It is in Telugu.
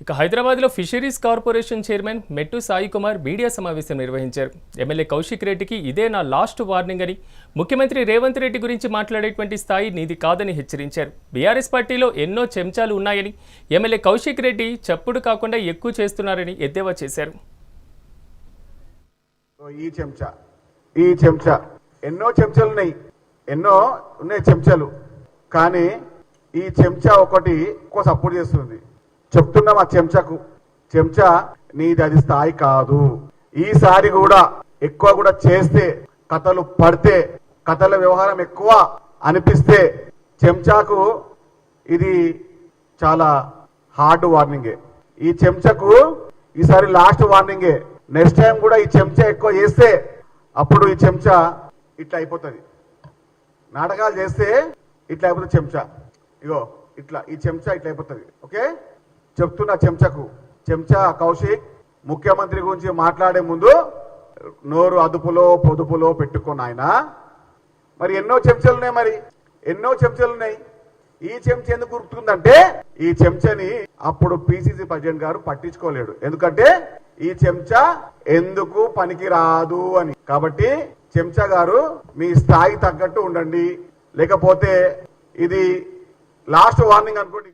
ఇక హైదరాబాద్లో ఫిషరీస్ కార్పొరేషన్ చైర్మన్ మెట్టు సాయి కుమార్ మీడియా సమావేశం నిర్వహించారు. ఎమ్మెల్యే కౌశిక్ రెడ్డికి ఇదే నా లాస్ట్ వార్నింగ్ అని, ముఖ్యమంత్రి రేవంత్ రెడ్డి గురించి మాట్లాడేటువంటి స్థాయి నీది కాదని హెచ్చరించారు. బీఆర్ఎస్ పార్టీలో ఎన్నో చెంచాలు ఉన్నాయని, ఎమ్మెల్యే కౌశిక్ రెడ్డి చప్పుడు కాకుండా ఎక్కువ చేస్తున్నారని ఎద్దేవా చేశారు. ఈ చెంచా ఎన్నో చెంచాలు ఉన్నాయి చెంచాలు, కానీ ఈ చెంచా ఒకటి ఎక్కువ సపోర్ట్ చేస్తుంది. చెప్తున్నాం, ఆ చెంచా నీది అది స్థాయి కాదు. ఈసారి కూడా ఎక్కువ కూడా చేస్తే, కథలు పడితే, కథల వ్యవహారం ఎక్కువ అనిపిస్తే చెంచాకు ఇది చాలా హార్డ్ వార్నింగే. ఈ చెంచాకు ఈసారి లాస్ట్ వార్నింగే. నెక్స్ట్ టైం కూడా ఈ చెంచా ఎక్కువ చేస్తే అప్పుడు ఈ చెంచా ఇట్లా అయిపోతుంది. నాటకాలు చేస్తే ఇట్లా అయిపోతుంది చెంచా. ఇగో ఇట్లా ఈ చెంచా ఇట్లా అయిపోతుంది. ఓకే, చెప్తున్నా చెంచా కౌశిక్, ముఖ్యమంత్రి గురించి మాట్లాడే ముందు నోరు అదుపులో పొదుపులో పెట్టుకున్న ఆయన. మరి ఎన్నో చెంచాలు ఉన్నాయి. ఈ చెంచా ఎందుకు గుర్తుందంటే, ఈ చెంచాని అప్పుడు పిసిసి ప్రెసిడెంట్ గారు పట్టించుకోలేడు. ఎందుకంటే ఈ చెంచా ఎందుకు పనికి రాదు అని. కాబట్టి చెంచా గారు మీ స్థాయి తగ్గట్టు ఉండండి, లేకపోతే ఇది లాస్ట్ వార్నింగ్ అనుకోండి.